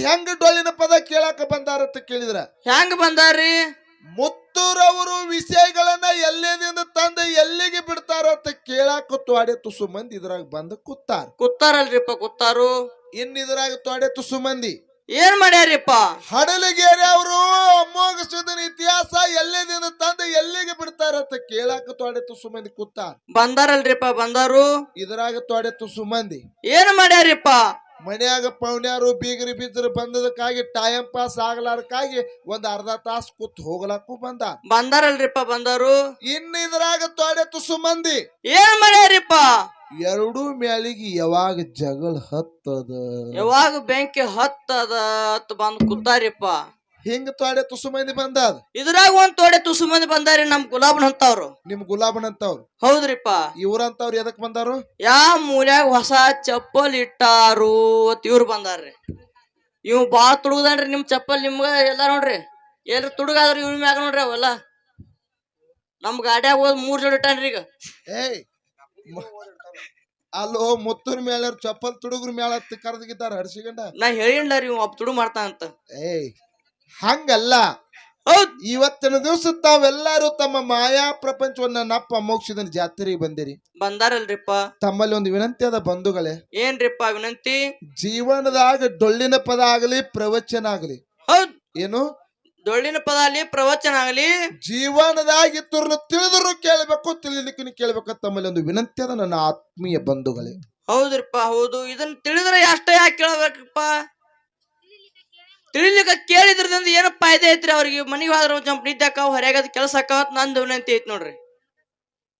ಹೆಂಗ ಡೊಳ್ಳಿನ ಪದ ಕೇಳಾಕ ಬಂದಾರಂತ ಕೇಳಿದ್ರ ಹೆಂಗ ಬಂದಾರ್ರಿ? ಮುತ್ತೂರವರು ವಿಷಯಗಳನ್ನ ಎಲ್ಲೇದಿಂದ ತಂದು ಎಲ್ಲಿಗೆ ಬಿಡ್ತಾರಂತ ಕೇಳಾಕ ತೊಡೆ ತುಸು ಮಂದಿ ಇದ್ರಾಗ ಬಂದು ಕೂತಾರಲ್ರಿಪ್ಪ ಕೂತಾರು. ಇದ್ರಾಗ ತೊಡೆ ತುಸು ಮಂದಿ ಏನ್ ಮಾಡ್ಯಾರಿಪ್ಪ? ಹಡಲಗೇರಿ ಅವರು ಅಮೋಘ ಸುಧನ ಇತಿಹಾಸ ಎಲ್ಲೇದಿಂದ ತಂದು ಎಲ್ಲಿಗೆ ಬಿಡ್ತಾರಂತ ಕೇಳಾಕ ತೊಡೆ ತುಸು ಮಂದಿ ಬಂದಾರಲ್ರಿಪ್ಪ ಬಂದಾರು. ಇದ್ರಾಗ ತೊಡೆ ತುಸು ಮಂದಿ ಏನ್ ಮಾಡ್ಯಾರಿಪ್ಪ? ಮನ್ಯಾಗ ಪೌಣ್ಯಾರು ಬೀಗರಿ ಬಿದ್ದರು ಬಂದದಕ್ಕಾಗಿ ಟೈಮ್ ಪಾಸ್ ಆಗ್ಲಾರ್ಕಾಗಿ ಅರ್ಧ ತಾಸು ಕೂತ್ ಹೋಗ್ಲಾಕು ಬಂದಾರಲ್ರಿಪ್ಪ ಬಂದಾರು. ಇದ್ರಾಗ ತೊಡೆ ತುಸು ಮಂದಿ ಏನ್ ಮಾಡ್ಯಾರಿಪ್ಪ? ಎರಡೂ ಮ್ಯಾಲಿಗೆ ಯಾವಾಗ ಜಗಳ ಹತ್ತದ ಯಾವಾಗ ಬೆಂಕಿ ಹತ್ತದ ಬಂದ್ ಕೂತಾರಿಪ್ಪ. ಹಿಂಗ ತೊಡೆ ತುಸು ಮಂದಿ ಬಂದದ. ಇದ್ರಾಗ ಒಂದ್ ತೊಡೆ ತುಸು ಮಂದಿ ಬಂದಾರಿ ನಮ್ ಗುಲಾಬನ್ ಅಂತವ್ರು. ನಿಮ್ ಗುಲಾಬನ್ ಅಂತವ್ರು? ಹೌದ್ರಿಪ್ಪ. ಇವ್ರಂತವ್ರು ಎದಕ್ ಬಂದಾರು? ಯಾವ ಮೂಲ್ಯಾಗ ಹೊಸ ಚಪ್ಪಲ್ ಇಟ್ಟಾರು ಅಂತ ಇವ್ರು ಬಂದಾರ್ರಿ. ಇವ್ ಬಾಳ ತುಡುಗದನ್ರಿ ನಿಮ್ ಚಪ್ಪಲ್ ನಿಮ್ಗ ಎಲ್ಲ ನೋಡ್ರಿ. ಎಲ್ರಿ ತುಡುಗಾದ್ರಿ ಇವ್ ಮ್ಯಾಗ ನೋಡ್ರಿ ಅವೆಲ್ಲ. ನಮ್ ಗಾಡ್ಯಾಗ ಹೋದ್ 3 ಜೋಡಿ ಇಟ್ಟಾನ್ರಿ ಈಗ. ಏಯ್ ಅಲ್ಲೋ ಮುತ್ತೂರ್ ಮೇಳ ಚಪ್ಪಲ್ ತುಡುಗ್ರ ಮೇಳ ಕರೆದಿದ್ದಾರೆ ಹರ್ಸಿಗಂಡ. ನಾ ಹೇಳಿಲ್ಲ ರೀ ಒಬ್ಬ ತುಡುಗ್ ಮಾಡ್ತಾನಂತ. ಏಯ್ ಹಂಗಲ್ಲ. ಹೌದ್ ಇವತ್ತಿನ ದಿವಸ ತಾವೆಲ್ಲರೂ ತಮ್ಮ ಮಾಯಾ ಪ್ರಪಂಚವನ್ನ ನಪ್ಪ ಮೋಕ್ಷದ ಜಾತ್ರೆಗೆ ಬಂದಿರಿ. ಬಂದಾರಲ್ರಿಪ್ಪ. ತಮ್ಮಲ್ಲಿ ಒಂದು ವಿನಂತಿ ಅದ ಬಂಧುಗಳೇ. ಏನ್ರಿಪ್ಪ ವಿನಂತಿ? ಜೀವನದಾಗ ಡೊಳ್ಳಿನ ಪದ ಆಗಲಿ ಪ್ರವಚನ ಆಗಲಿ. ಹೌದ್ ಏನು ಡೊಳ್ಳಿನ ಪದ ಆಗಲಿ ಪ್ರವಚನ ಆಗಲಿ ಜೀವನದಾಗ ಇತ್ತೂರ್ನ ತಿಳಿದ್ರು ಕೇಳಬೇಕು ತಿಳಿಲಿಕ್ಕೂ ಕೇಳ್ಬೇಕು. ತಮ್ಮಲ್ಲಿ ಒಂದು ವಿನಂತಿ ಅದ ನನ್ನ ಆತ್ಮೀಯ ಬಂಧುಗಳೇ. ಹೌದ್ರಿಪ್ಪ ಹೌದು. ಇದನ್ನ ತಿಳಿದ್ರೆ ಅಷ್ಟ ಯಾಕೆ ಕೇಳಬೇಕಪ್ಪ? ತಿಳಿಲಿಕ್ಕ ಕೇಳಿದ್ರದಿಂದ ಏನು ಫಾಯ್ದೆ ಐತ್ರಿ ಅವ್ರಿಗೆ? ಮನಿಗೆ ಹೋದ್ರ ಜಂಪ್ ನಿದ್ದಾಕ ಹೊರಗದ ಕೆಲಸ ಆಕಾವತ್ ನಂದು ವಿನಂತಿ ಐತಿ ನೋಡ್ರಿ.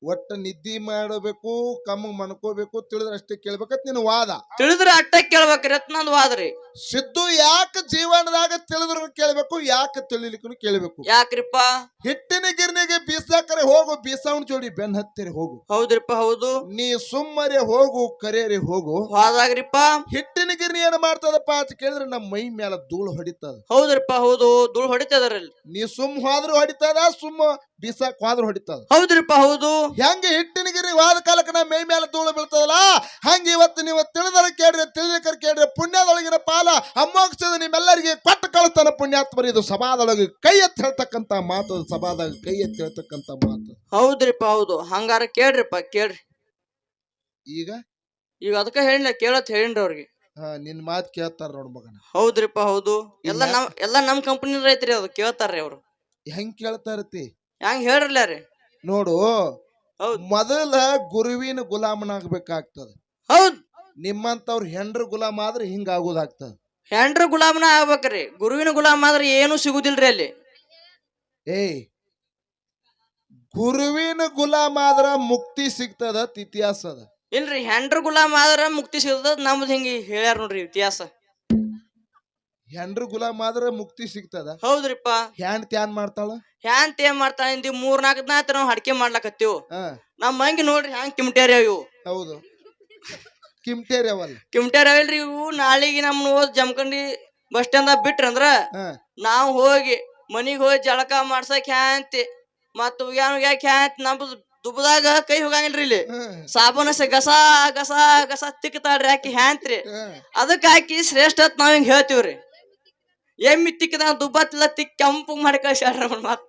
ಒಟ್ಟ ನಿದ್ದಿ ಮಾಡಬೇಕು ಕಮ್ಮ ಮನ್ಕೋಬೇಕು ತಿಳಿದ್ರೆ ಅಷ್ಟೇ ಕೇಳ್ಬೇಕತ್ ನಿನ್ ವಾದ. ತಿಳಿದ್ರೆ ಅಟ್ಟ ಕೇಳ್ಬೇಕ್ರಿ ಅತ್ ನಂದು ವಾದ್ರಿ. ಸಿದ್ದು ಯಾಕ ಜೀವನದಾಗ ತಿಳಿದ್ರು ಕೇಳ್ಬೇಕು ಯಾಕ ತಿಳಿಲಿಕ್ಕೂ ಕೇಳ್ಬೇಕು? ಯಾಕ್ರಿಪ್ಪ? ಹಿಟ್ಟಿನ ಗಿರ್ನಿಗೆ ಬೀಸಾಕರೆ ಹೋಗು ಬೀಸವನ್ ಜೋಡಿ ಬೆನ್ ಹತ್ತಿರಿ ಹೋಗು. ಹೌದ್ರಿಪ್ಪ ಹೌದು. ನೀ ಸುಮ್ಮನೆ ಹೋಗು ಕರೆಯರಿ ಹೋಗು. ಹೋದಾಗ್ರಿಪ್ಪ ಹಿಟ್ಟಿನ ಗಿರ್ನಿ ಏನ್ ಮಾಡ್ತದಪ್ಪ ಅಂತ ಕೇಳಿದ್ರೆ ನಮ್ಮ ಮೈ ಮೇಲ ಧೂಳು ಹೊಡಿತದ. ಹೌದ್ರಿಪ್ಪ ಹೌದು. ಧೂಳು ಹೊಡಿತದ್ರಲ್ಲಿ. ನೀ ಸುಮ್ ಹೋದ್ರು ಹೊಡಿತದ ಸುಮ್ಮ ಬೀಸಾಕ್ ಹೋದ್ರು ಹೊಡಿತದ. ಹೌದ್ರಿಪ್ಪ ಹೌದು. ಹೆಂಗ ಹಿಟ್ಟಿನ ಗಿರಿ ವಾದ ಕಾಲಕ್ಕೆ ನಮ್ಮ ಮೈ ಮೇಲೆ ಧೂಳು ಬೀಳ್ತದಲ್ಲ ಹಂಗ ಇವತ್ತು ನೀವು ತಿಳಿದರ ಕೇಳ್ರಿ ತಿಳಿಲಿಕ್ಕರ್ ಕೇಳ್ರಿ ಪುಣ್ಯದೊಳಗಿನ ಪಾಲ ಅಮ್ಮೋಕ್ಷದ ನಿಮ್ಮೆಲ್ಲರಿಗೆ ಕೊಟ್ಟು ಕಳಿಸ್ತಾನ ಪುಣ್ಯಾತ್ಮರಿ. ಇದು ಸಭಾದೊಳಗೆ ಕೈ ಎತ್ತಿ ಹೇಳ್ತಕ್ಕಂತ ಮಾತು. ಸಭಾದಾಗ ಕೈ ಎತ್ತಿ ಹೇಳ್ತಕ್ಕಂತ ಮಾತು. ಹೌದ್ರಿಪ್ಪ ಹೌದು. ಹಂಗಾರ ಕೇಳ್ರಿಪ್ಪ ಕೇಳ್ರಿ. ಈಗ ಈಗ ಅದಕ್ಕ ಹೇಳಿಲ್ಲ ಕೇಳತ್ ಹೇಳಿನ್ರಿ ಅವ್ರಿಗೆ. ನಿನ್ ಮಾತು ಕೇಳ್ತಾರ ನೋಡ್ ಮಗನ. ಹೌದ್ರಿಪ್ಪ ಹೌದು. ಎಲ್ಲ ನಮ್ ಕಂಪನಿ ಐತ್ರಿ ಅದು ಕೇಳ್ತಾರ್ರಿ ಅವ್ರು. ಹೆಂಗ್ ಕೇಳ್ತಾ ಇರತಿ? ಹೆಂಗ್ ಹೇಳ್ರಲ್ಲ ರೀ ನೋಡು. ಮೊದಲ ಗುರುವಿನ ಗುಲಾಮನಾಗ್ಬೇಕಾಗ್ತದ. ಹೌದ್. ನಿಮ್ಮಂತವ್ರ ಹೆಂಡ್ರ ಗುಲಾಮ ಆದ್ರೆ ಹಿಂಗ ಆಗೋದಾಗ್ತದ. ಹೆಂಡ್ರ ಗುಲಾಮನ ಆಗ್ಬೇಕ್ರಿ. ಗುರುವಿನ ಗುಲಾಮ ಆದ್ರೆ ಏನು ಸಿಗುದಿಲ್ರಿ ಅಲ್ಲಿ. ಏಯ್ ಗುರುವಿನ ಗುಲಾಮ ಆದ್ರ ಮುಕ್ತಿ ಸಿಗ್ತದ ಇತಿಹಾಸ ಅದ. ಇಲ್ರಿ ಹೆಂಡ್ರ ಗುಲಾಮ ಆದ್ರ ಮುಕ್ತಿ ಸಿಗ್ತದ. ನಮ್ದು ಹಿಂಗ ಹೇಳ್ಯಾರ ನೋಡ್ರಿ ಇತಿಹಾಸ. ಹೆಂಡ್ರ ಗುಲಾಮ ಆದ್ರ ಮುಕ್ತಿ ಸಿಗ್ತದ. ಹೌದ್ರಿಪ್ಪ. ಹೆಂಡ್ತಿ ಏನ್ ಮಾಡ್ತಾಳ? ಹ್ಯಾಂತ ಏನ್ ಮಾಡ್ತಾಳ? 3-4 ದಿನ ಆಯ್ತು ನಾವ್ ಅಡ್ಕೆ ಮಾಡ್ಲಕತ್ತೀವ್. ನಮ್ ಮಂಗಿ ನೋಡ್ರಿ ಹ್ಯಾಂಗ್ ಕಿಮ್ಟ್ಯಾರ ಇವು. ಹೌದು ಕಿಮ್ಟೇರಿ ಅವಲ್ಲ. ಕಿಮ್ಟ್ಯಾರ ಅವಲ್ರಿ ಇವು. ನಾಳಿಗೆ ನಮ್ನ ಹೋದ್ ಜಮಖಂಡಿ ಬಸ್ ಸ್ಟ್ಯಾಂಡ್ ಬಿಟ್ರಂದ್ರ ನಾವ್ ಹೋಗಿ ಮನಿಗ್ ಹೋಗಿ ಜಳಕ ಮಾಡ್ಸಕ್ ಹ್ಯಾಂತಿ ಮತ್ ಹ್ಯಾಂತಿ ನಮ್ ದುಬ್ಬದಾಗ ಕೈ ಹೋಗಂಗಿಲ್ರಿ. ಇಲ್ಲಿ ಸಾಬೂನ ಗಸ ಗಸ ಗಸ ತಿಕ್ತಾಳ್ರಿ ಹಾಕಿ ಹ್ಯಾಂತ್ರಿ. ಅದಕ್ ಹಾಕಿ ಶ್ರೇಷ್ಠ ನಾವ್ ಹಿಂಗ್ ಹೇಳ್ತೀವ್ರಿ. ಎಮ್ಮಿ ತಿಕ್ಕದ ದುಬ್ಬತ್ತಿಲ್ಲ ತಿಕ್ ಕೆಂಪು ಮಾಡಿ ಕಳ್ಸ್ಯಾರ ಮಾತ್.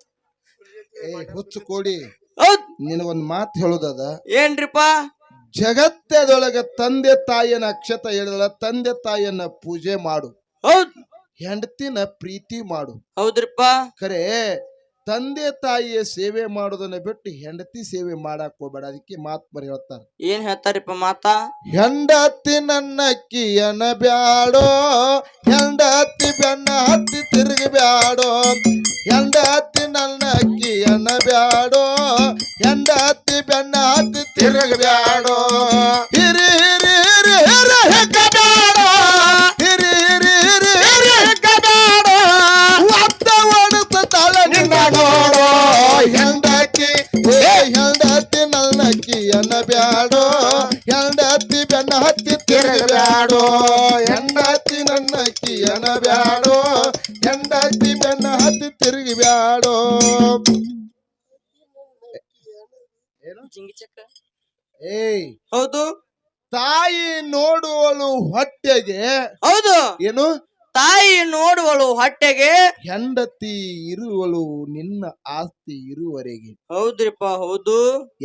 ಹುಚ್ಚು ಕೋಡಿ. ಹೌದ್. ನಿನಗೊಂದ್ ಮಾತು ಹೇಳುದದ. ಏನ್ರಿಪ್ಪ? ಜಗತ್ತದೊಳಗ ತಂದೆ ತಾಯಿಯನ್ನ ಅಕ್ಷತ ಹೇಳಿದಳ ತಂದೆ ತಾಯಿಯನ್ನ ಪೂಜೆ ಮಾಡು. ಹೌದ್. ಹೆಂಡತಿನ ಪ್ರೀತಿ ಮಾಡು. ಹೌದ್ರಿಪ್ಪ. ಖರೆ ತಂದೆ ತಾಯಿಯ ಸೇವೆ ಮಾಡೋದನ್ನ ಬಿಟ್ಟು ಹೆಂಡತಿ ಸೇವೆ ಮಾಡಾಕ್ ಹೋಗ್ಬೇಡ. ಅದಕ್ಕೆ ಮಾತು ಹೇಳ್ತಾರ. ಏನ್ ಹೇಳ್ತಾರಿಪ್ಪ ಮಾತಾ? ಹೆಂಡತಿ ನನ್ನಕ್ಕಿಯನ ಬ್ಯಾಡೋ ಹೆಂಡತಿ ಬೆನ್ನ ಹತ್ತಿ ತಿರುಗಿ ಬ್ಯಾಡೋ. ಹೆಂಡತಿ ನನ್ನಕ್ಕಿಯನ ಬ್ಯಾಡೋ ಹೆಂಡತಿ ಬೆನ್ನ ಹತ್ತಿ ತಿರುಗಿ ಬ್ಯಾಡೋ. ಹಿರಿ ಹಿರಿ ಹಿರಿ ಹಿರಿ ಹೆಕ್ಕ ಬ್ಯಾಡೋ ಹಿರಿ ಹಿರಿ ಹಿರಿ ಹಿರಿ ಹೆಕ್ಕ ಬ್ಯಾಡೋ. ಒತ್ತ ಒಡಸ್ತಾಳ ನಿನ್ನ ನೋಡೋ ಹೆಂಡತಿ ಹೆಂಡತಿ ನನ್ನಕ್ಕಿಯನ ಬ್ಯಾಡೋ ಹೆಂಡತಿ ಬೆನ್ನ ಹತ್ತಿ ತಿರುಗಿ ಬ್ಯಾಡೋ. ಹೆಂಡತಿ ನನ್ನಕ್ಕಿಯನ ಬ್ಯಾಡೋ ಹೆಂಡತಿ ಬೆನ್ನ ಹತ್ತಿ ತಿರುಗಿ ಬ್ಯಾಡೋ. ಏಯ್ ಹೌದು. ತಾಯಿ ನೋಡುವಳು ಹೊಟ್ಟೆಗೆ. ಹೌದು. ಏನು ತಾಯಿ ನೋಡುವಳು ಹೊಟ್ಟೆಗೆ. ಹೆಂಡತಿ ಇರುವಳು ನಿನ್ನ ಆಸ್ತಿ ಇರುವರೆಗೆ. ಹೌದ್ರಿಪ್ಪ ಹೌದು.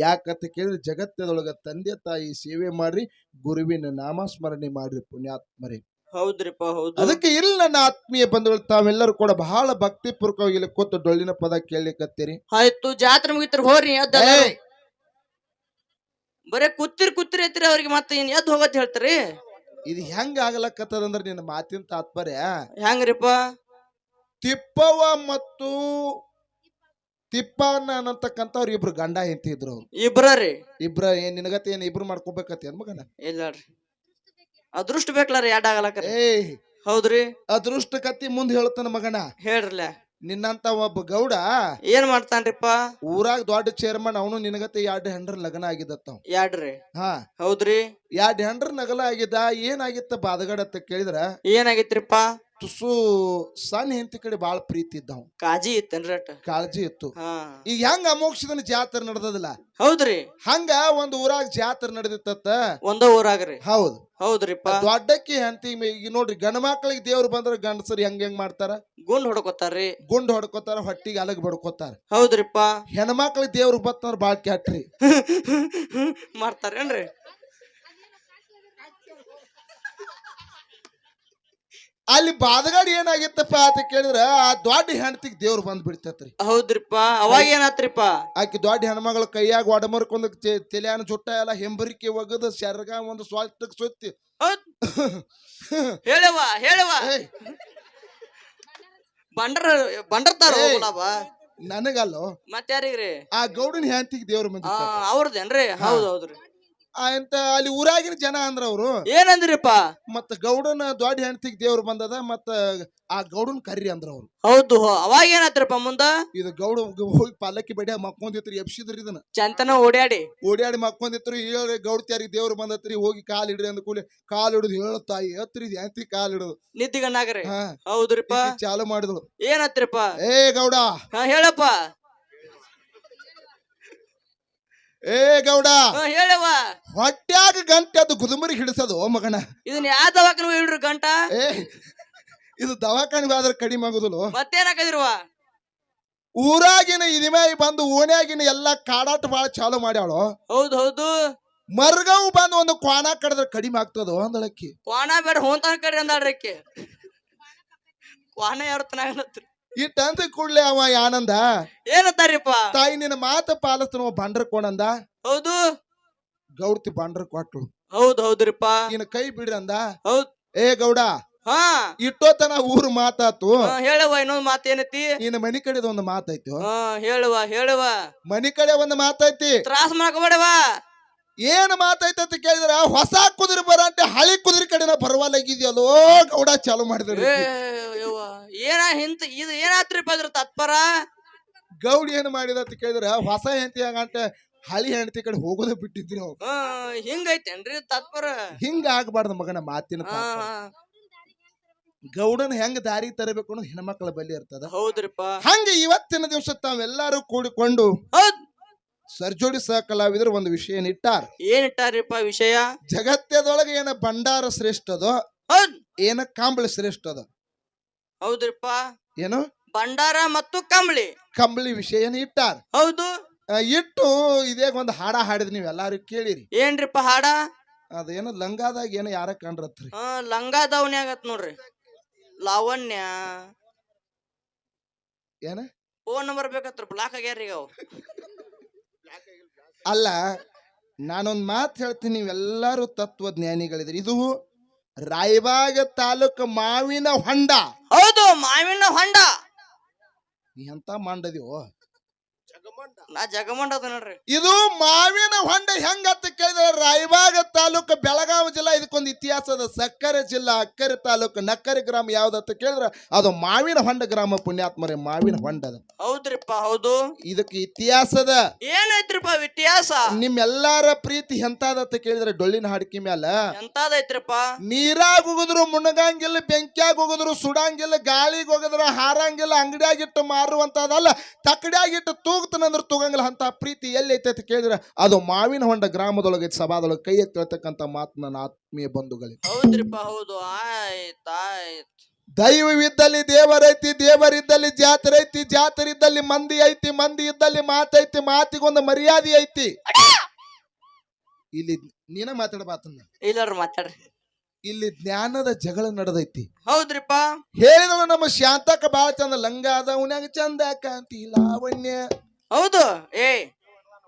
ಯಾಕಂತ ಕೇಳಿದ್ರೆ ಜಗತ್ತದೊಳಗ ತಂದೆ ತಾಯಿ ಸೇವೆ ಮಾಡ್ರಿ, ಗುರುವಿನ ನಾಮಸ್ಮರಣೆ ಮಾಡ್ರಿ ಪುಣ್ಯಾತ್ಮರೇ. ಹೌದ್ರಿಪ್ಪ ಹೌದು. ಅದಕ್ಕೆ ಇಲ್ಲಿ ನನ್ನ ಆತ್ಮೀಯ ಬಂಧುಗಳು ತಾವೆಲ್ಲರೂ ಕೂಡ ಬಹಳ ಭಕ್ತಿ ಪೂರ್ವಕವಾಗಿ ಇಲ್ಲಿ ಕೂತು ಡೊಳ್ಳಿನ ಪದ ಕೇಳಲಿಕ್ಕತ್ತೀರಿ. ಆಯ್ತು, ಜಾತ್ರೆ ಮುಗಿತ್ರ ಹೋರಿ ಎದ್ದ. ಬರೇ ಕೂತಿರಿ ಐತ್ರಿ ಅವ್ರಿಗೆ ಮತ್ತೆ ಇನ್ ಎದ್ದು ಹೋಗತ್ ಹೇಳ್ತಾರಿ. ಇದು ಹೆಂಗ ಆಗ್ಲಕ್ಕತ್ತದಂದ್ರ ನಿನ್ನ ಮಾತಿನ ತಾತ್ಪರ್ಯ ಹೆಂಗ್ರಿಪ್ಪ? ತಿಪ್ಪವ್ವ ಮತ್ತು ತಿಪ್ಪಣ್ಣ ಅನ್ನತಕ್ಕಂಥವ್ರು ಇಬ್ರು ಗಂಡ ಹೆಂಡತಿ ಇದ್ರು. ಇಬ್ರಿ ಇಬ್ರ ಏನ್ ನಿನಗತ್ತೆ ಏನ್ ಇಬ್ರು ಮಾಡ್ಕೋಬೇಕತ್ತ ಏನ್ ಮಗನ? ಇಲ್ಲಾಡ್ರಿ, ಅದೃಷ್ಟ ಬೇಕಲ್ಲಾರಿ ಎರಡ್ ಆಗಲಕ್ಕ. ಹೌದ್ರಿ, ಅದೃಷ್ಟ ಕತ್ತಿ ಮುಂದ್ ಹೇಳ್ತಾನ ಮಗನ. ಹೇಳ್ರಲ್ಲ. ನಿನ್ನಂತ ಒಬ್ಬ ಗೌಡ ಏನ್ ಮಾಡ್ತಾನ್ರಿಪ್ಪ? ಊರಾಗ ದೊಡ್ಡ ಚೇರ್ಮನ್. ಅವನು ನಿನಗತ್ತೆ 2 ಹೆಂಡ್ರ ಲಗ್ನ ಆಗಿದ್ದತ್ತ. ಯಾಡ್ರಿ? ಹಾ ಹೌದ್ರಿ. 2 ಹೆಂಡ್ರ ನಗಲ ಆಗಿದ್ದ. ಏನಾಗಿತ್ತ ಬಾದಗಡತ್ತ ಕೇಳಿದ್ರ ಏನಾಗಿತ್ರಿಪ್ಪ? ತುಸು ಸಣ್ಣ ಹೆಂಡತಿ ಕಡೆ ಬಾಳ ಪ್ರೀತಿ ಇದ್ದಾವ, ಕಾಜಿ ಇತ್ತೇನ್ರಿ? ಕಾಳಜಿ ಇತ್ತು. ಈಗ ಹೆಂಗ ಅಮೋಕ್ಷದನ ಜಾತ್ರೆ ನಡೆದದಿಲ್ಲ, ಹೌದ್ರಿ, ಹಂಗ ಒಂದ್ ಊರಾಗ ಜಾತ್ರೆ ನಡೆದಿತ್ತ. ಒಂದ ಊರಾಗ್ರಿ? ಹೌದು. ಹೌದ್ರಿಪ್ಪ. ದೊಡ್ಡಕ್ಕಿ ಹೆಂಡತಿ ಈಗ ನೋಡ್ರಿ, ಗಂಡ ಮಕ್ಳಿಗೆ ದೇವ್ರು ಬಂದ್ರ ಗಂಡಸರು ಹೆಂಗ್ ಮಾಡ್ತಾರ? ಗುಂಡ್ ಹೊಡ್ಕೋತಾರ್ರಿ. ಗುಂಡ್ ಹೊಡ್ಕೋತಾರ, ಹೊಟ್ಟಿಗೆ ಅಲಗ್ ಬಡ್ಕೋತಾರ. ಹೌದ್ರಿಪ್ಪ. ಹೆಣ್ಮಕ್ಳಿಗೆ ದೇವ್ರು ಬತ್ತಂದ್ರ ಬಾಳ್ ಕ್ಯಾಟ್ರಿ ಮಾಡ್ತಾರೇನ್ರಿ? ಅಲ್ಲಿ ಬಾದಗಾಡಿ ಏನಾಗಿತ್ತಪ್ಪ ಅಂತ ಕೇಳಿದ್ರ ಆ ದೊಡ್ಡ ಹೆಂಡತಿಗೆ ದೇವ್ರು ಬಂದ್ ಬಿಡ್ತೈತ್ರಿ. ಹೌದ್ರಿಪ್ಪ. ಅವಾಗ ಏನಾತ್ರಿಪ್ಪ? ಆಕಿ ದೊಡ್ಡ ಹೆಣ್ಮಗಳು ಕೈಯಾಗ ಒಡಮರ್ಕೊಂಡ್ ತಲೆಯಾನ ಚುಟ್ಟ ಎಲ್ಲ ಹೆಂಬರಿಕೆ ಒಗದ ಶರ್ಗ ಒಂದು ಸ್ವಾಲ್ಟಕ್ ಸುತ್ತಿ ಹೇಳವ ಬಂಡರ್ತಾರ. ನನಗಲ್ಲೋ, ಮತ್ ಯಾರಿಗ್ರಿ? ಆ ಗೌಡನ ಹೆಂಡತಿಗೆ ದೇವ್ರ ಬಂದ. ಅವ್ರದೇನ್ರಿ? ಹೌದ್ ಹೌದ್ರಿ. ಅಂತ ಅಲ್ಲಿ ಊರಾಗಿನ ಜನ ಅಂದ್ರ ಅವ್ರು ಏನಂದ್ರಿಪ್ಪ? ಮತ್ತ ಗೌಡನ ದೊಡ್ಡ ಹೆಂಡತಿಗೆ ದೇವ್ರು ಬಂದದ, ಮತ್ತ ಆ ಗೌಡನ್ ಕರ್ರಿ ಅಂದ್ರ ಅವ್ರು. ಹೌದು. ಅವಾಗ ಏನಾತ್ರಪ್ಪ ಮುಂದ? ಇದು ಗೌಡ ಹೋಗಿ ಪಾಲಕ್ಕಿ ಬಡಿಯ ಮಕ್ಕೊಂದಿತ್ರಿ, ಎಬ್ಸಿದ್ರಿ ಇದನ್ನ ಚಂತನ ಓಡ್ಯಾಡಿ ಮಕ್ಕೊಂದಿತ್ರಿ. ಹೇಳಿ ಗೌಡ್ತಿಯಾರಿಗೆ ದೇವ್ರು ಬಂದತ್ರಿ, ಹೋಗಿ ಕಾಲ್ ಇಡ್ರಿ ಅಂದ ಕೂಲಿ ಕಾಲ್ ಹಿಡಿದು ಹೇಳತ್ತಾಯಿ ಎತ್ರಿ ಹೆಂಡತಿ ಕಾಲ್ ಹಿಡಿದು ನಿದ್ದಿಗಣ್ಣಾಗ್ರಿ. ಹೌದ್ರಿಪ್ಪ. ಚಾಲು ಮಾಡಿದಳು. ಏನತ್ರಪ್ಪ? ಏ ಗೌಡ, ಹೇಳಪ್ಪ. ಏ ಗೌಡ, ಹೇಳವ. ಹೊಟ್ಯಾಗ ಗಂಟೆ ಅದು ಗುದುಮರಿ ಹಿಡಿಸೋದು ಮಗನ. ಇದನ್ನ ಯಾವ ದವಾಖಾನೆ ಹೇಳ್ರಿ ಗಂಟ? ಇದು ದವಾಖಾನೆ ಆದ್ರೆ ಕಡಿಮೆ ಆಗುದಿಲ್ಲ. ಮತ್ತೇನಾಕದಿರುವ? ಊರಾಗಿನ ಇದಿಮಾಯಿ ಬಂದು ಓಣ್ಯಾಗಿನ ಎಲ್ಲಾ ಕಾಡಾಟ ಬಾಳ ಚಾಲು ಮಾಡ್ಯಾಳು. ಹೌದು ಹೌದು. ಮರ್ಗಾವ್ ಬಂದು ಒಂದು ಕ್ವಾಣ ಕಡಿದ್ರೆ ಕಡಿಮೆ ಆಗ್ತದ ಅಂದಳಕ್ಕಿ. ಕ್ವಾಣ ಬೇಡ, ಹೋಂತಾನ ಕಡಿ ಅಂದಾಳ್ರಕ್ಕಿ. ಕ್ವಾಣ ಯಾರು ತನಾಗತ್ರಿ? ಇಟ್ಟ ಅಂತ ಕೂಡ್ಲೆ ಅವ ಆನಂದ ಏನತ್ತಾರಿಪ್ಪ? ತಾಯಿ ನಿನ್ನ ಮಾತ ಪಾಲಿಸ್ತಾನ ಬಂಡ್ರ ಕೋಣಂದ. ಹೌದು. ಗೌಡ್ತಿ ಬಂಡ್ರ ಕೊಟ್ಲು. ಹೌದ್ ಹೌದ್ರಿಪ್ಪ. ಇನ್ನ ಕೈ ಬಿಡ್ರಿ ಅಂದ. ಹೌದ್. ಏ ಗೌಡ, ಇಟ್ಟೋತನ ಊರು ಮಾತಾತು. ಹೇಳುವ. ಇನ್ನೊಂದ್ ಮಾತ ಏನೈತಿ? ಇನ್ನು ಮನಿ ಕಡೆದ ಒಂದು ಮಾತೈತಿ. ಹೇಳುವ. ಮನಿ ಕಡೆ ಒಂದು ಮಾತೈತಿ, ತ್ರಾಸ ಮಾಡ್ಕೋಬೇಡವ. ಏನ್ ಮಾತೈತಿ ಅಂತ ಕೇಳಿದ್ರ, ಹೊಸ ಕುದುರೆ ಬರಂತೆ ಹಳಿ ಕುದುರೆ ಕಡೆನ ಬರವಲ್ಲಾಗಿದ್ಯಲ್ಲೋ ಗೌಡ ಚಾಲು ಮಾಡಿದ್ರಿ. ಇದು ಏನಾತ್ರಿಪ್ಪ ಅದ್ರ ತತ್ಪರ? ಗೌಡಿ ಏನ್ ಮಾಡಿದ ಅಂತ ಕೇಳಿದ್ರ, ಹೊಸ ಹೆಂಡತಿ ಆಗಂಟ ಹಳಿ ಹೆಂಡತಿ ಕಡೆ ಹೋಗೋದ ಬಿಟ್ಟಿದ್ರಿ ಅವ್ರು. ಹಿಂಗೈತೇನ್ರಿ ತತ್ಪರ? ಹಿಂಗ ಆಗ್ಬಾರ್ದು ಮಗನ ಮಾತಿನ. ಗೌಡನ ಹೆಂಗ ದಾರಿ ತರಬೇಕು ಅನ್ನೋದು ಹೆಣ್ಮಕ್ಳ ಬಲಿ ಇರ್ತದ. ಹೌದ್ರಿಪ್ಪ. ಹಂಗ ಇವತ್ತಿನ ದಿವಸ ತಾವೆಲ್ಲಾರು ಕೂಡಿಕೊಂಡು ಸರ್ಜೋಡಿ ಸಹ ಕಲಾವಿದರು ಒಂದು ವಿಷಯ ಇಟ್ಟಾರ. ಏನಿಟ್ಟಾರಿಪ್ಪ ವಿಷಯ? ಜಗತ್ತದೊಳಗೆ ಏನ ಭಂಡಾರ ಶ್ರೇಷ್ಠದೋ, ಏನ ಕಾಂಬಳಿ ಶ್ರೇಷ್ಠದ. ಹೌದ್ರಿಪ್ಪ. ಏನು? ಭಂಡಾರ ಮತ್ತು ಕಂಬಳಿ ವಿಷಯನ ಇಟ್ಟಾರ. ಹೌದು. ಇಟ್ಟು ಇದೇ ಒಂದು ಹಾಡ ಹಾಡಿದ್ ನೀವ್ ಎಲ್ಲಾರು ಕೇಳಿರಿ. ಏನ್ರಿಪ್ಪ ಹಾಡ? ಅದೇನೋ ಲಂಗಾದಾಗ ಏನೋ ಯಾರ ಕಂಡ್ರತ್ರಿ. ಲಂಗಾದವನೇ ಆಗತ್ ನೋಡ್ರಿ. ಲಾವಣ್ಯ ಏನ ಫೋನ್ ನಂಬರ್ ಬೇಕತ್ರ, ಬ್ಲಾಕ್ ಆಗ್ಯಾರೀಗ ಅವ್. ಅಲ್ಲ, ನಾನೊಂದ್ ಮಾತು ಹೇಳ್ತೀನಿ, ನೀವೆಲ್ಲಾರು ತತ್ವಜ್ಞಾನಿಗಳಿದ್ರಿ. ಇದು ರಾಯಬಾಗ ತಾಲೂಕು ಮಾವಿನ ಹೊಂಡ. ಹೌದು, ಮಾವಿನ ಹೊಂಡ. ನೀ ಎಂತ ಮಂಡದಿವೋ? ನಾ ಜಗಮಂಡ ಅದ ನೋಡ್ರಿ. ಇದು ಮಾವಿನ ಹೊಂಡ ಹೆಂಗಂತ ಕೇಳಿದ್ರೆ, ರಾಯಬಾಗ ತಾಲೂಕು ಬೆಳಗಾವಿ ಜಿಲ್ಲಾ. ಇದಕ್ಕೊಂದು ಇತಿಹಾಸದ. ಸಕ್ಕರೆ ಜಿಲ್ಲಾ ಅಕ್ಕರೆ ತಾಲೂಕು ನಕ್ಕರೆ ಗ್ರಾಮ ಯಾವ್ದಂತ ಕೇಳಿದ್ರ ಅದು ಮಾವಿನ ಹೊಂಡ ಗ್ರಾಮ. ಪುಣ್ಯಾತ್ಮರೇ, ಮಾವಿನ ಹೊಂಡದ. ಹೌದ್ರಿಪ್ಪ ಹೌದು. ಇದಕ್ಕೆ ಇತಿಹಾಸದ. ಏನೈತ್ರಿಪ್ಪ ಇತಿಹಾಸ? ನಿಮ್ಮೆಲ್ಲಾರ ಪ್ರೀತಿ ಎಂತಾದತ್ತ ಕೇಳಿದ್ರೆ ಡೊಳ್ಳಿನ ಹಾಡಿಕೆ ಮ್ಯಾಲ ಎಂತಾದೈತ್ರಿಪ್ಪ? ನೀರಾಗ ಹೋಗುದ್ರು ಮುಣಗಂಗಿಲ್ಲ, ಬೆಂಕಿಯಾಗ ಹೋಗುದ್ರು ಸುಡಂಗಿಲ್ಲ, ಗಾಳಿಗೆ ಹೋಗುದ್ರು ಹಾರಂಗಿಲ್ಲ, ಅಂಗಡಿಯಾಗಿಟ್ಟು ಮಾರುವಂತದಲ್ಲ, ತಕ್ಕಡಿಯಾಗಿಟ್ಟು ತೂಗ್ತಾನಂದ್ರ ತೂಗಂಗಿಲ್ಲ. ಅಂತ ಪ್ರೀತಿ ಎಲ್ಲಿ ಐತೆ ಅಂತ ಕೇಳಿದ್ರೆ ಅದು ಮಾವಿನ ಹೊಂಡ ಗ್ರಾಮದೊಳಗೆ ಸಭಾದೊಳಗೆ ಕೈ ಎತ್ತಿರ್ತಕ್ಕಂಥ ಮಾತು ನನ್ನ ಆತ್ಮೀಯ ಬಂಧುಗಳಿಗೆ. ಹೌದ್ರಿಪ್ಪ ಹೌದು. ಆಯ್ತು. ದೈವವಿದ್ದಲ್ಲಿ ದೇವರೈತಿ, ದೇವರಿದ್ದಲ್ಲಿ ಜಾತ್ರೆ ಐತಿ, ಜಾತ್ರೆ ಇದ್ದಲ್ಲಿ ಮಂದಿ ಐತಿ, ಮಂದಿ ಇದ್ದಲ್ಲಿ ಮಾತೈತಿ, ಮಾತಿಗೊಂದು ಮರ್ಯಾದೆ ಐತಿ. ಇಲ್ಲಿ ನೀನ ಮಾತಾಡಬಾತನ್ನ, ಇಲ್ಲವ್ರ ಮಾತಾಡ್ರಿ. ಇಲ್ಲಿ ಜ್ಞಾನದ ಜಗಳ ನಡೆದೈತಿ. ಹೌದ್ರಿಪ್ಪ. ಹೇಳಿದಳು ನಮ್ಮ ಶಾಂತಕ್ಕ ಬಾಳ ಚಂದ, ಲಂಗ ಅದವನ್ಯಾಗ ಚಂದ ಕಾಂತಿ ಲಾವಣ್ಯ. ಹೌದು.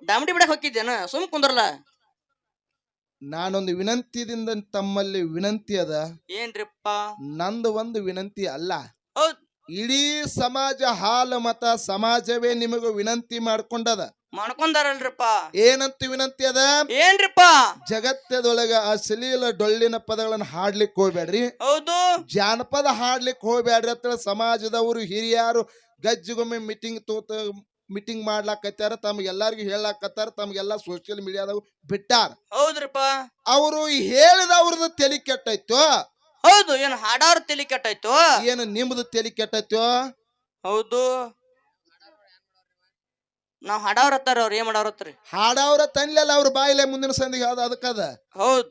ಡಾಮಡಿ ಬಿಡಕ್ ಹೋಗಿದ್ದೇನ, ಸುಮ್ ಕುಂದ್ರಲ್ಲ. ನಾನೊಂದು ವಿನಂತಿದಿಂದ ತಮ್ಮಲ್ಲಿ ವಿನಂತಿ ಅದ. ಏನ್ರಿಪ್ಪ? ನಂದು ಒಂದು ವಿನಂತಿ ಅಲ್ಲ, ಹೌದ್ ಇಡೀ ಸಮಾಜ, ಹಾಲು ಮತ ಸಮಾಜವೇ ನಿಮಗ ವಿನಂತಿ ಮಾಡ್ಕೊಂಡದ. ಮಾಡ್ಕೊಂಡಾರಲ್ರಿಪ್ಪ. ಏನಂತ ವಿನಂತಿ ಅದ? ಏನ್ರಿಪ್ಪ? ಜಗತ್ತದೊಳಗ ಅಶ್ಲೀಲ ಡೊಳ್ಳಿನ ಪದಗಳನ್ನ ಹಾಡ್ಲಿಕ್ಕೆ ಹೋಗ್ಬೇಡ್ರಿ, ಹೌದು. ಜಾನಪದ ಹಾಡ್ಲಿಕ್ಕೆ ಹೋಗ್ಬೇಡ್ರಿ ಅಂತ ಸಮಾಜದವರು ಹಿರಿಯರು ಗಜ್ಜಿಗೊಮ್ಮೆ ಮೀಟಿಂಗ್ ಮಾಡ್ಲಾಕತ್ತಾರ, ತಮ್ಗೆಲ್ಲರಿಗೂ ಹೇಳಾಕತ್ತಾರ, ತಮ್ಗೆಲ್ಲ ಸೋಷಿಯಲ್ ಮೀಡಿಯಾದಾಗ ಬಿಟ್ಟಾರ. ಹೌದ್ರಿಪ್ಪ. ಅವರು ಹೇಳಿದ ಅವ್ರದ್ದು ತಲೆ ಕೆಟ್ಟೈತೋ? ಹೌದು. ಏನ್ ಹಾಡಾರ ತಲಿ ಕೆಟ್ಟಾಯ್ತು? ಏನು ನಿಮ್ದು ತಲೆ ಕೆಟ್ಟೈತೋ? ಹೌದು. ನಾವ್ ಹಾಡವ್ರ ಹತ್ತಾರ, ಅವ್ರ ಏನ್ ಮಾಡವ್ರತ್ರಿ? ಹಾಡವ್ರ ತನ್ಲೆಲ್ಲ ಅವ್ರ ಬಾಯಿಲೆ ಮುಂದಿನ ಸಂದಿಗೆ ಅದ ಅದಕ್ಕದ. ಹೌದ್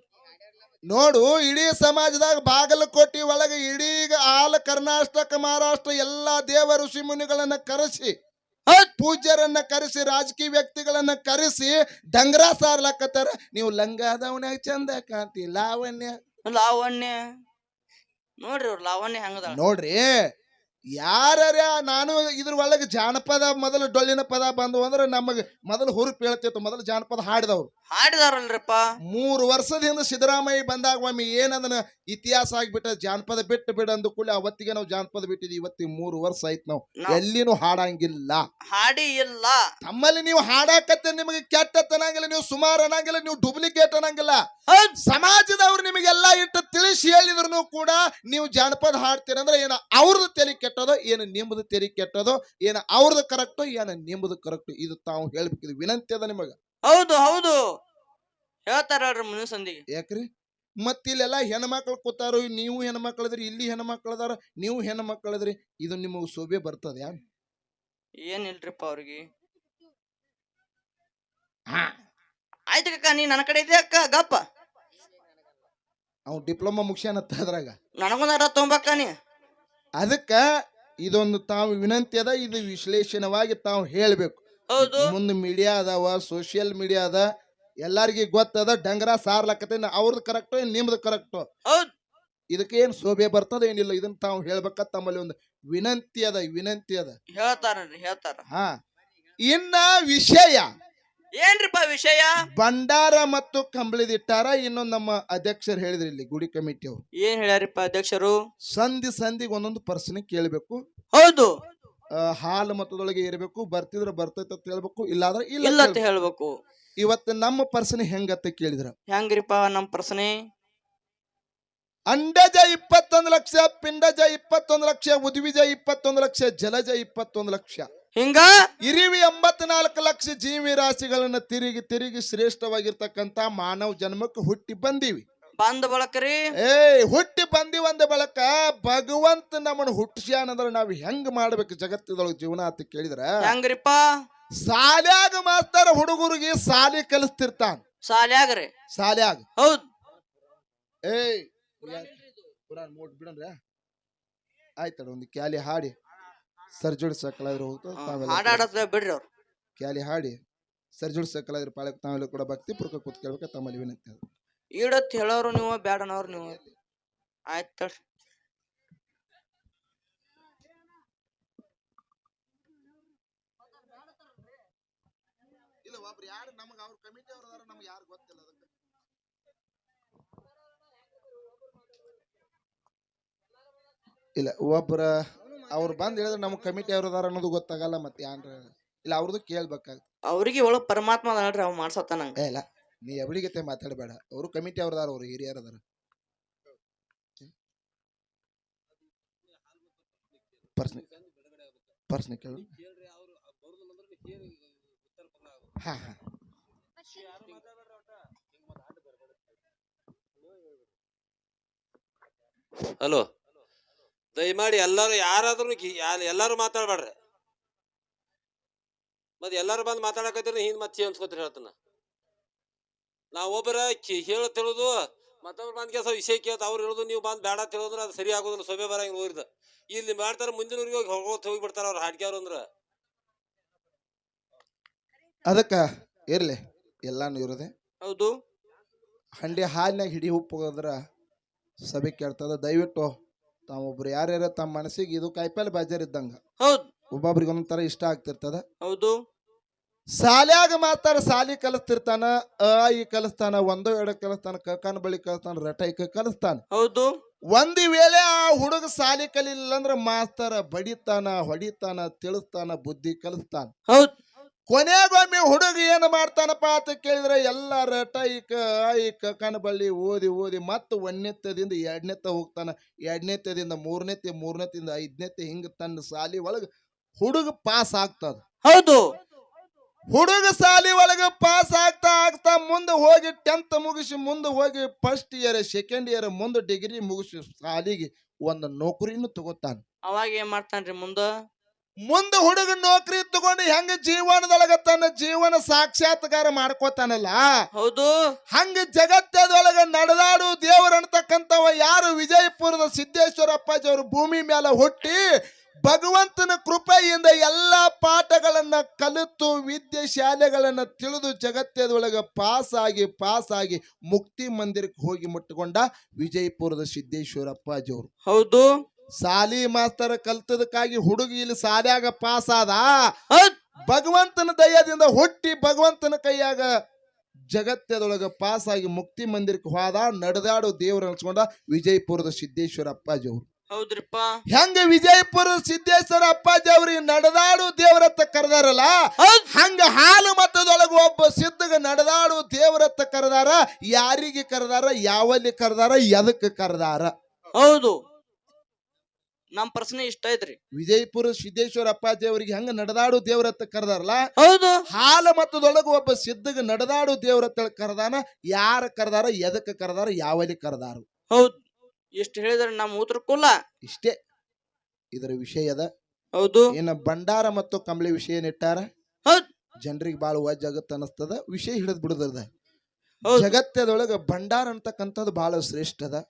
ನೋಡು, ಇಡೀ ಸಮಾಜದಾಗ ಬಾಗಲಕೋಟೆ ಒಳಗೆ ಇಡೀ ಆಲ್ ಕರ್ನಾಟಕ ಮಹಾರಾಷ್ಟ್ರ ಎಲ್ಲಾ ದೇವ ಋಷಿ ಮುನಿಗಳನ್ನ ಕರೆಸಿ, ಪೂಜ್ಯರನ್ನ ಕರೆಸಿ, ರಾಜಕೀಯ ವ್ಯಕ್ತಿಗಳನ್ನ ಕರೆಸಿ ಡಂಗ್ರ ಸಾರ್ಲಕತ್ತಾರ. ನೀವು ಲಂಗಾದವನ್ಯಾಗ ಚಂದ ಕಾಂತಿ ಲಾವಣ್ಯ. ಲಾವಣ್ಯ ನೋಡ್ರಿ, ಅವ್ರ ಲಾವಣ್ಯ ಹಂಗದ ನೋಡ್ರಿ. ಯಾರ್ಯಾರ ನಾನು ಇದ್ರ ಒಳಗೆ ಜಾನಪದ ಮೊದಲು ಡೊಳ್ಳಿನ ಪದ ಬಂದು ಅಂದ್ರೆ ನಮಗೆ ಮೊದಲು ಹುರುಪು ಹೇಳ್ತಿತ್ತು. ಮೊದಲು ಜಾನಪದ ಹಾಡಿದವ್ರು ಹಾಡಿದಾರಲ್ರಿಪ್ಪ. 3 ವರ್ಷದ ಹಿಂದೆ ಸಿದ್ದರಾಮಯ್ಯ ಬಂದಾಗ ಒಮ್ಮೆ ಏನದನ್ನ ಇತಿಹಾಸ ಆಗಿಬಿಟ್ಟ, ಜಾನಪದ ಬಿಟ್ಟು ಬಿಡ ಅಂದ ಕೂಡಲೇ ಅವತ್ತಿಗೆ ನಾವು ಜಾನಪದ ಬಿಟ್ಟಿದ್ವಿ. ಇವತ್ತಿಗೆ 3 ವರ್ಷ ಆಯ್ತು, ನಾವು ಎಲ್ಲಿನೂ ಹಾಡಂಗಿಲ್ಲ, ಹಾಡಿ ಇಲ್ಲ. ತಮ್ಮಲ್ಲಿ ನೀವು ಹಾಡಾಕತ್ತೆ ನಿಮಗೆ ಕೆಟ್ಟ ಅನ್ನಂಗಿಲ್ಲ, ನೀವು ಸುಮಾರು ಅನ್ನಂಗಿಲ್ಲ, ನೀವು ಡೂಪ್ಲಿಕೇಟ್ ಅನ್ನಂಗಿಲ್ಲ. ಸಮಾಜದವ್ರು ನಿಮಗೆಲ್ಲ ಇಟ್ಟು ತಿಳಿಸಿ ಹೇಳಿದ್ರು ಕೂಡ ನೀವು ಜಾನಪದ ಹಾಡ್ತೀರಂದ್ರೆ ಏನ ಅವ್ರದ್ದು ತೆಲಿ ಕೆಟ್ಟದೋ, ಏನು ನಿಮ್ಮದು ತೆಲಿ ಕೆಟ್ಟದೋ, ಏನು ಅವ್ರದ್ದು ಕರೆಕ್ಟೋ, ಏನು ನಿಮ್ಮದು ಕರೆಕ್ಟು, ಇದು ತಾವು ಹೇಳ್ಬೇಕಿದ್ ವಿನಂತಿ ಅದ ನಿಮಗ. ಹೌದು ಹೌದು ಹೇಳ್ತಾರ ಮುಂದಿನ ಸಂದಿಗೆ. ಯಾಕ್ರಿ ಮತ್ತ ಇಲ್ಲೆಲ್ಲ ಹೆಣ್ಮಕ್ಳು ಕೂತಾರು, ನೀವು ಹೆಣ್ಮಕ್ಳದ್ರಿ, ಇಲ್ಲಿ ಹೆಣ್ಮಕ್ಳದಾರ, ನೀವು ಹೆಣ್ಮಕ್ಳದ್ರಿ, ಇದು ನಿಮಗ್ ಶೋಭೆ ಬರ್ತದ? ಏನಿಲ್ರಿಪ್ಪ ಅವ್ರಿಗೆ. ಆಯ್ತು ಕಕ್ಕ, ನೀ ನನ್ನ ಕಡೆ ಇದೆ ಅಕ್ಕ, ಗಪ್ಪ. ಅವ್ ಡಿಪ್ಲೊಮಾ ಮುಗಿಸ್ಯಾನತ್ತ ಅದ್ರಾಗ, ನನಗೊಂದಾರ ತೊಂಬಕ್ಕ ನೀ. ಅದಕ್ಕ ಇದೊಂದು ತಾವು ವಿನಂತಿ ಅದ, ಇದು ವಿಶ್ಲೇಷಣವಾಗಿ ತಾವು ಹೇಳ್ಬೇಕು. ಹೌದು. ಮುಂದೆ ಮೀಡಿಯಾ ಅದಾವ, ಸೋಷಿಯಲ್ ಮೀಡಿಯಾ ಅದ, ಎಲ್ಲಾರ್ಗಿ ಗೊತ್ತದ. ಡಂಗರ ಸಾರ್ಲಕತ್ತೆ, ಅವ್ರದ್ದು ಕರೆಕ್ಟು ನಿಮ್ದು ಕರೆಕ್ಟು, ಹೌದ್. ಇದಕ್ಕೆ ಏನ್ ಶೋಭೆ ಬರ್ತದ ಏನಿಲ್ಲ, ಇದನ್ನ ತಾವು ಹೇಳ್ಬೇಕ. ತಮ್ಮಲ್ಲಿ ಒಂದು ವಿನಂತಿ ಅದ, ವಿನಂತಿ ಅದ. ಹೇಳ್ತಾರನ್ರಿ, ಹೇಳ್ತಾರ. ಹಾ, ಇನ್ನ ವಿಷಯ ಏನ್ರಿಪ್ಪ ವಿಷಯ? ಭಂಡಾರ ಮತ್ತು ಕಂಬಳಿದಿಟ್ಟಾರ. ಇನ್ನೊಂದು ನಮ್ಮ ಅಧ್ಯಕ್ಷರು ಹೇಳಿದ್ರಿ ಇಲ್ಲಿ ಗುಡಿ ಕಮಿಟಿ ಅವ್ರು. ಏನ್ ಹೇಳ್ಯಾರಿಪ್ಪ ಅಧ್ಯಕ್ಷರು? ಸಂಧಿಗೆ ಒಂದೊಂದು ಪರ್ಸನ್ ಕೇಳ್ಬೇಕು. ಹೌದು. ಹಾಲು ಮತದೊಳಗೆ ಇರಬೇಕು, ಬರ್ತಿದ್ರ ಬರ್ತೈತ ಅಂತ ಹೇಳ್ಬೇಕು, ಇಲ್ಲಾದ್ರೆ ಇಲ್ಲ ಅಂತ ಹೇಳ್ಬೇಕು. ಇವತ್ತು ನಮ್ಮ ಪರ್ಸನ್ ಹೆಂಗತ್ತ ಕೇಳಿದ್ರ, ಹೆಂಗ್ರಿಪ್ಪ ನಮ್ಮ ಪರ್ಸನೆ? ಅಂಡಜ 21 ಲಕ್ಷ, ಪಿಂಡಜ 21 ಲಕ್ಷ, ಉದ್ವಿಜ 21 ಲಕ್ಷ, ಜಲಜ 21 ಲಕ್ಷ, ಹಿಂಗ ಇರಿವಿ 84 ಲಕ್ಷ ಜೀವಿ ರಾಶಿಗಳನ್ನ ತಿರುಗಿ ತಿರುಗಿ ಶ್ರೇಷ್ಠವಾಗಿರ್ತಕ್ಕಂತ ಮಾನವ ಜನ್ಮಕ್ಕೆ ಹುಟ್ಟಿ ಬಂದೀವಿ. ಬಂದ ಬಳಕ್ರಿ ಹುಟ್ಟಿ ಬಂದಿವಂದ ಬಳಕ ಭಗವಂತ ನಮ್ಮನ್ನು ಹುಟ್ಟಿಸ್ಯಾನಂದ್ರ ನಾವ್ ಹೆಂಗ್ ಮಾಡ್ಬೇಕು ಜಗತ್ತದೊಳಗೆ ಜೀವನ ಅಂತ ಕೇಳಿದ್ರ, ಹೆಂಗ್ರಿಪ್ಪ? ಸಾಲ್ಯಾಗ ಮಾಸ್ತರ ಹುಡುಗರಿಗೆ ಸಾಲಿ ಕಲಿಸ್ತಿರ್ತಾನ. ಸಾಲ್ಯಾಗ್ರಿ? ಸಾಲ್ಯಾಗ. ಹೌದ್. ಬಿಡಂದ್ರ ಆಯ್ತಡ, ಒಂದು ಕ್ಯಾಲಿ ಹಾಡಿ ಸರ್ಜೋಡಿ ಸಕಲಾದ್ರು ಹಾಡಾಡದ ಬಿಡ್ರಿ ಅವ್ರು. ಕ್ಯಾಲಿ ಹಾಡಿ ಸರ್ಜೋಡಿ ಸಕಲಾದ್ರು ಪಾಳಕ್ ತಾವೆಲ್ಲ ಕೂಡ ಭಕ್ತಿ ಪೂರ್ವಕ ಕೂತ್ ಕೇಳ್ಬೇಕ. ತಮ್ಮಲ್ಲಿ ವಿನಂತಿ ಅದು. ಈಡತ್ ಹೇಳೋರು ನೀವು, ಬ್ಯಾಡನವ್ರು ನೀವು. ಆಯ್ತ ಇಲ್ಲ, ಒಬ್ರು ಯಾರು ನಮಗ ಅವ್ರ ಕಮಿಟಿ ಅವ್ರ ಅದಾರ, ನಮ್ಗೆ ಯಾರು ಗೊತ್ತಿಲ್ಲ. ಅದಕ್ಕೆ ಇಲ್ಲ, ಒಬ್ರ ಅವ್ರು ಬಂದ್ ಹೇಳಿದ್ರೆ ನಮ್ಗೆ ಕಮಿಟಿ ಅವ್ರ ಅದಾರ ಅನ್ನೋದು ಗೊತ್ತಾಗಲ್ಲ. ಮತ್ತೆ ಯಾನ್ರ ಇಲ್ಲ ಅವ್ರದ್ದು ಕೇಳ್ಬೇಕಾಗ. ಅವ್ರಿಗೆ ಒಳಗ್ ಪರಮಾತ್ಮ ಅದಾಳ್ರಿ, ಅವ್ ಮಾಡ್ಸತ್ತ ನಂಗೆ. ಇಲ್ಲ, ನೀ ಎವಳಿಗತೆ ಮಾತಾಡಬೇಡ. ಅವರು ಕಮಿಟಿ ಅವ್ರದಾರ, ಅವ್ರು ಹಿರಿಯರ್ ಅದಾರ. ಪರ್ಸನ್ ಕೇಳು. ಹಾ ಹಾ ಹಲೋ, ದಯಮಾಡಿ ಎಲ್ಲಾರು ಯಾರಾದ್ರೂ ಎಲ್ಲಾರು ಮಾತಾಡ್ಬೇಡ್ರಿ. ಮತ್ ಎಲ್ಲಾರು ಬಂದ್ ಮಾತಾಡಕತ್ತೀರಿ, ಹಿಂದ್ ಮತ್ತೆ ಅನ್ಸ್ಕೊತೀರಿ. ಹೇಳ್ತಾನ ನಾವ್ ಒಬ್ಬರ ಹೇಳೋದು ಮತ್ತೊಬ್ರು ಬಂದ್ ಕೆಲಸ ವಿಷಯ ಕೇಳ್ತ ಅವ್ರು ಹೇಳೋದು ನೀವು ಬಂದ್ ಬೇಡ ಅಂತ ಹೇಳಿದ್ರೆ ಅದು ಸರಿ ಆಗೋದಿಲ್ಲ ಸೊಬೆ ಬರಂಗಿಲ್ಲ ಹೋಗಿರ್ದ ಇಲ್ಲಿ ಮಾಡ್ತಾರ ಮುಂದಿನವ್ರಿಗೆ ಹೋಗಿ ಹೋಗ್ಬಿಡ್ತಾರ ಅವ್ರು ಹಾಡ್ಕ್ಯಾವ್ರು ಅಂದ್ರ ಅದಕ್ಕ ಇರ್ಲಿ ಎಲ್ಲಾನು ಇರೋದೆ ಹೌದು ಹಂಡಿ ಹಾಲಿನಾಗ ಹಿಡಿ ಉಪ್ಪು ಹೋದ್ರ ಸಭೆ ಕೇಳ್ತದ. ದಯವಿಟ್ಟು ತಾವೊಬ್ರು ಯಾರ್ಯಾರ ತಮ್ಮ ಮನಸ್ಸಿಗೆ ಇದು ಕಾಯಿಪಲ್ಲೆ ಬಾಜಾರ್ ಇದ್ದಂಗ ಹೌದ್ ಒಬ್ಬೊಬ್ರಿಗೆ ಒಂದೊಂದ್ ತರ ಇಷ್ಟ ಆಗ್ತಿರ್ತದ. ಹೌದು ಶಾಲ್ಯಾಗ ಮಾತಾಡ ಸಾಲಿ ಕಲಿಸ್ತಿರ್ತಾನ, ಈ ಕಲಿಸ್ತಾನ, ಒಂದೋ ಎರಡೋ ಕಲಿಸ್ತಾನ, ಕಕ್ಕನ ಬಳಿ ಕಲಿಸ್ತಾನ, ರಟೈಕ ಕಲಿಸ್ತಾನ. ಹೌದು ಒಂದ್ ವೇಳೆ ಆ ಹುಡುಗ ಸಾಲಿ ಕಲಿಲಿಲ್ಲ ಅಂದ್ರ ಮಾಸ್ತರ ಬಡಿತಾನ, ಹೊಡಿತಾನ, ತಿಳಿಸ್ತಾನ, ಬುದ್ಧಿ ಕಲಿಸ್ತಾನ. ಹೌದ್ ಕೊನೆಗೊಮ್ಮೆ ಹುಡುಗ ಏನ್ ಮಾಡ್ತಾನಪ್ಪ ಅಂತ ಕೇಳಿದ್ರೆ ಎಲ್ಲ ರಟೈಕ ಕಕ್ಕನ ಬಳ್ಳಿ ಓದಿ ಓದಿ ಮತ್ತ ಒಂದನೇತ್ತದಿಂದ ಎರಡನೇತ್ತ ಹೋಗ್ತಾನ, ಎರಡನೇತ್ತದಿಂದ ಮೂರನೇತ್ತಿಂದ ಐದನೇತ್ತ ಹಿಂಗ ತನ್ನ ಸಾಲಿ ಒಳಗ ಹುಡುಗ ಪಾಸ್ ಆಗ್ತದ. ಹೌದು ಹುಡುಗ ಸಾಲಿ ಒಳಗ ಪಾಸ್ ಆಗ್ತಾ ಆಗ್ತಾ ಮುಂದೆ ಹೋಗಿ 10th ಮುಗಿಸಿ ಮುಂದೆ ಹೋಗಿ ಫಸ್ಟ್ ಇಯರ್ ಸೆಕೆಂಡ್ ಇಯರ್ ಮುಂದೆ ಡಿಗ್ರಿ ಮುಗಿಸಿ ಸಾಲಿಗೆ ಒಂದು ನೌಕರಿನೂ ತಗೋತಾನ. ಅವಾಗ ಏನ್ ಮಾಡ್ತಾನ್ರಿ ಮುಂದೆ ಹುಡುಗ ನೌಕರಿ ತಗೊಂಡು ಹೆಂಗ ಜೀವನದೊಳಗ ತನ್ನ ಜೀವನ ಸಾಕ್ಷಾತ್ಕಾರ ಮಾಡ್ಕೋತಾನಲ್ಲ, ಹೌದು ಹಂಗ ಜಗತ್ತದೊಳಗ ನಡೆದಾಡು ದೇವರು ಅಂತಕ್ಕಂಥವ ಯಾರು ವಿಜಯಪುರದ ಸಿದ್ದೇಶ್ವರ ಅಪ್ಪಾಜಿ ಅವರು ಭೂಮಿ ಮೇಲೆ ಹುಟ್ಟಿ ಭಗವಂತನ ಕೃಪೆಯಿಂದ ಎಲ್ಲಾ ಪಾಠಗಳನ್ನ ಕಲಿತು ವಿದ್ಯೆ ಶಾಲೆಗಳನ್ನ ತಿಳಿದು ಜಗತ್ತದೊಳಗ ಪಾಸ್ ಆಗಿ ಮುಕ್ತಿ ಮಂದಿರಕ್ಕೆ ಹೋಗಿ ಮುಟ್ಟುಕೊಂಡ ವಿಜಯಪುರದ ಸಿದ್ದೇಶ್ವರ ಅಪ್ಪಾಜಿ ಅವರು. ಹೌದು ಸಾಲಿ ಮಾಸ್ತರ ಕಲ್ತದಕ್ಕಾಗಿ ಹುಡುಗ ಇಲ್ಲಿ ಸಾಲ್ಯಾಗ ಪಾಸ್ ಆದ. ಹೌದ್ ಭಗವಂತನ ದಯದಿಂದ ಹುಟ್ಟಿ ಭಗವಂತನ ಕೈಯಾಗ ಜಗತ್ತದೊಳಗ ಪಾಸ್ ಆಗಿ ಮುಕ್ತಿ ಮಂದಿರಕ್ಕೆ ಹೋದ. ನಡೆದಾಡು ದೇವರು ಅನ್ಸ್ಕೊಂಡ ವಿಜಯಪುರದ ಸಿದ್ದೇಶ್ವರ ಅಪ್ಪಾಜಿ ಅವರು. ಹೌದ್ರಿಪ್ಪ ಹೆಂಗ ವಿಜಯಪುರದ ಸಿದ್ದೇಶ್ವರ ಅಪ್ಪಾಜಿ ಅವ್ರಿಗೆ ನಡೆದಾಡು ದೇವರತ್ತ ಕರೆದಾರಲ್ಲ, ಹಂಗ ಹಾಲು ಮತದೊಳಗ ಒಬ್ಬ ಸಿದ್ಧಗ ನಡೆದಾಡು ದೇವರತ್ತ ಕರೆದಾರ. ಯಾರಿಗೆ ಕರೆದಾರ, ಯಾವಲ್ಲಿ ಕರೆದಾರ, ಎದಕ್ಕೆ ಕರೆದಾರ? ಹೌದು ನಮ್ ಪ್ರಶ್ನೆ ಇಷ್ಟ ಐತ್ರಿ. ವಿಜಯಪುರ ಸಿದ್ದೇಶ್ವರ ಅಪ್ಪಾಜಿ ಅವರಿಗೆ ಹೆಂಗ ನಡೆದಾಡು ದೇವರತ್ತ ಕರೆದಾರಲ್ಲ, ಹೌದು ಹಾಲು ಮತದೊಳಗ ಒಬ್ಬ ಸಿದ್ಧಗ ನಡೆದಾಡು ದೇವರತ್ತ ಕರೆದಾನ. ಯಾರ ಕರೆದಾರ, ಎದಕ್ಕೆ ಕರೆದಾರ, ಯಾವಲ್ಲಿ ಕರೆದಾರು? ಹೌದು ಎಷ್ಟು ಹೇಳಿದ್ರೆ ನಮ್ಮ ಉತ್ತರ ಕುಲ್ಲ ಇಷ್ಟೇ ಇದರ ವಿಷಯದ. ಹೌದು ಇನ್ನ ಭಂಡಾರ ಮತ್ತು ಕಂಬಳಿ ವಿಷಯ ನೆಟ್ಟಾರ. ಹೌದ್ ಜನರಿಗೆ ಬಾಳ ಜಗತ್ ಅನಸ್ತದ. ವಿಷಯ ಹಿಡಿದ್ ಬಿಡುದದ. ಹೌದ್ ಜಗತ್ತದೊಳಗ ಭಂಡಾರ ಅಂತಕ್ಕಂಥದ್ದು ಬಹಳ ಶ್ರೇಷ್ಠ ಅದ.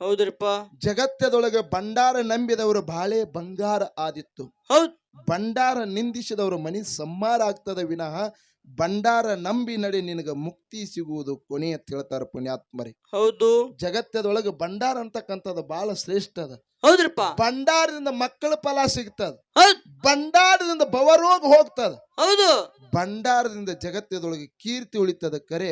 ಹೌದ್ರಿಪ್ಪ ಜಗತ್ತದೊಳಗ ಭಂಡಾರ ನಂಬಿದವರು ಬಾಳೆ ಬಂಗಾರ ಆದಿತ್ತು. ಹೌದ್ ಭಂಡಾರ ನಿಂದಿಸಿದವರು ಮನಿ ಸಂಹಾರ ಆಗ್ತದ ವಿನಃ ಭಂಡಾರ ನಂಬಿ ನಡೆ ನಿನಗ ಮುಕ್ತಿ ಸಿಗುವುದು ಕೊನೆ ಅಂತ ಹೇಳ್ತಾರ ಪುಣ್ಯಾತ್ಮರಿ. ಹೌದು ಜಗತ್ತದೊಳಗ ಭಂಡಾರ ಅಂತಕ್ಕಂಥದ್ದು ಬಹಳ ಶ್ರೇಷ್ಠ ಅದ. ಹೌದ್ರಿಪ್ಪ ಭಂಡಾರದಿಂದ ಮಕ್ಕಳ ಫಲ ಸಿಗ್ತದ. ಹೌದ್ ಭಂಡಾರದಿಂದ ಭವರೋಗ ಹೋಗ್ತದ. ಹೌದು ಭಂಡಾರದಿಂದ ಜಗತ್ತದೊಳಗೆ ಕೀರ್ತಿ ಉಳಿತದ. ಕರೆ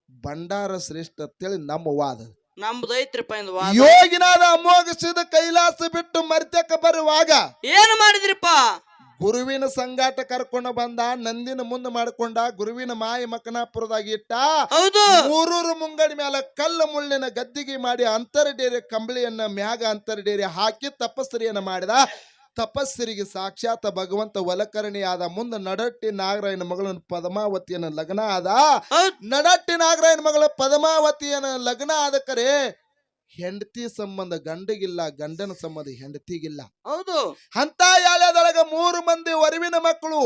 ಭಂಡಾರ ಶ್ರೇಷ್ಠ ಅಂತೇಳಿ ನಮ್ಮ ವಾದ. ನಮ್ದು ಐತ್ರಿಪ್ಪ ಇಂದ ಯೋಗಿನಾದ ಅಮೋಘಸಿದ ಕೈಲಾಸ ಬಿಟ್ಟು ಮರ್ತ್ಯಕ್ಕ ಬರುವಾಗ ಏನ್ ಮಾಡಿದ್ರಿಪ್ಪ? ಗುರುವಿನ ಸಂಗಾಟ ಕರ್ಕೊಂಡು ಬಂದ. ನಂದಿನ ಮುಂದೆ ಮಾಡ್ಕೊಂಡ. ಗುರುವಿನ ಮಾಯಿ ಮಕನಾಪುರದಾಗ ಇಟ್ಟ. ಹೌದು ಮೂರೂರು ಮುಂಗಡಿ ಮೇಲೆ ಕಲ್ಲು ಮುಳ್ಳಿನ ಗದ್ದಿಗೆ ಮಾಡಿ ಅಂತರಡೇರಿ ಕಂಬಳಿಯನ್ನ ಮ್ಯಾಗ ಅಂತರಡೇರಿ ಹಾಕಿ ತಪಸ್ಸರಿಯನ್ನ ಮಾಡಿದ. ತಪಸ್ಸರಿಗೆ ಸಾಕ್ಷಾತ್ ಭಗವಂತ ಒಲಕರಣಿ ಆದ. ಮುಂದೆ ನಡಟ್ಟಿ ನಾಗರಾಯನ ಮಗಳ ಪದ್ಮಾವತಿಯನ್ನ ಲಗ್ನ ಆದ. ನಡಟ್ಟಿ ನಾಗರಾಯನ ಮಗಳ ಪದ್ಮಾವತಿಯನ್ನ ಲಗ್ನ ಆದ. ಕರೆ ಹೆಂಡತಿ ಸಂಬಂಧ ಗಂಡಗಿಲ್ಲ, ಗಂಡನ ಸಂಬಂಧ ಹೆಂಡತಿಗಿಲ್ಲ. ಹೌದು ಅಂತ ಯಾಳ್ಯದೊಳಗ 3 ಮಂದಿ ವರವಿನ ಮಕ್ಕಳು.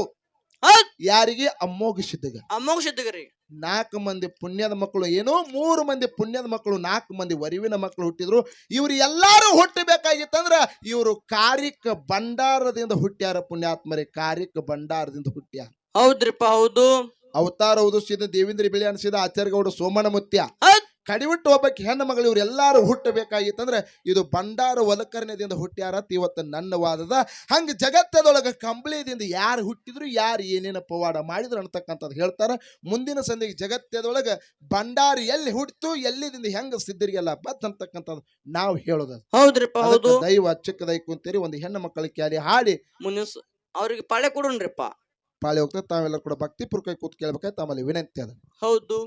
ಯಾರಿಗೆ? ಅಮ್ಮೋಘ ಸಿದ್ಧಗ. ಅಮ್ಮೋಘ ಸಿದ್ಧಗರಿ 4 ಮಂದಿ ಪುಣ್ಯದ ಮಕ್ಕಳು. ಏನೋ 3 ಮಂದಿ ಪುಣ್ಯದ ಮಕ್ಕಳು, 4 ಮಂದಿ ವರಿವಿನ ಮಕ್ಕಳು ಹುಟ್ಟಿದ್ರು. ಇವ್ರು ಎಲ್ಲಾರು ಹುಟ್ಟಬೇಕಾಗಿತ್ತಂದ್ರ ಇವರು ಕಾರಿಕ ಭಂಡಾರದಿಂದ ಹುಟ್ಟ್ಯಾರ. ಪುಣ್ಯಾತ್ಮರೇ ಕಾರಿಕ ಭಂಡಾರದಿಂದ ಹುಟ್ಟ್ಯಾರ. ಹೌದ್ರಿಪ್ಪ ಹೌದು ಅವತಾರ ಉದಿಸಿದ ದೇವೇಂದ್ರ ಬಿಳಿ ಅನಿಸಿದ ಆಚಾರ್ಯಗೌಡ ಸೋಮನ ಮುತ್ಯ ಕಡಿಬಿಟ್ಟು ಒಬ್ಬಕ್ಕೆ ಹೆಣ್ಣು ಮಗಳು. ಇವ್ರು ಎಲ್ಲಾರು ಹುಟ್ಟಬೇಕಾಗಿತ್ತಂದ್ರೆ ಇದು ಭಂಡಾರ ಒಲಕರ್ಣ್ಯದಿಂದ ಹುಟ್ಟ್ಯಾರ. ಇವತ್ತು ನನ್ನ ವಾದದ. ಹಂಗ ಜಗತ್ತದೊಳಗ ಕಂಬಳಿದಿಂದ ಯಾರು ಹುಟ್ಟಿದ್ರು, ಯಾರು ಏನೇನ ಪವಾಡ ಮಾಡಿದ್ರು ಅಂತಕ್ಕಂಥದ್ದು ಹೇಳ್ತಾರ. ಮುಂದಿನ ಸಂದಿಗೆ ಜಗತ್ತದೊಳಗ ಭಂಡಾರ ಎಲ್ಲಿ ಹುಟ್ಟಿತು, ಎಲ್ಲಿದಿಂದ ಹೆಂಗ ಸಿದ್ಧರಿಗೆಲ್ಲ ಬತ್ ಅಂತಕ್ಕಂಥದ್ದು ನಾವು ಹೇಳೋದು. ಹೌದ್ರಿಪ್ಪ ಹೌದು ದೈವ ಚಿಕ್ಕದೈ ಕುಂತೇರಿ ಒಂದು ಹೆಣ್ಣು ಮಕ್ಕಳ ಕ್ಯಾಲಿ ಹಾಡಿ ಮುನಿಸ್ ಅವ್ರಿಗೆ ಪಾಳೆ ಕೊಡೋಣ್ರಿಪ್ಪ. ಪಾಳೆ ಹೋಗ್ತದೆ. ತಾವೆಲ್ಲರೂ ಕೂಡ ಭಕ್ತಿಪೂರ್ವಕ ಕೂತ್ ಕೇಳ್ಬೇಕಾಯ್ತು. ಆಮೇಲೆ ವಿನಂತಿ ಅದ. ಹೌದು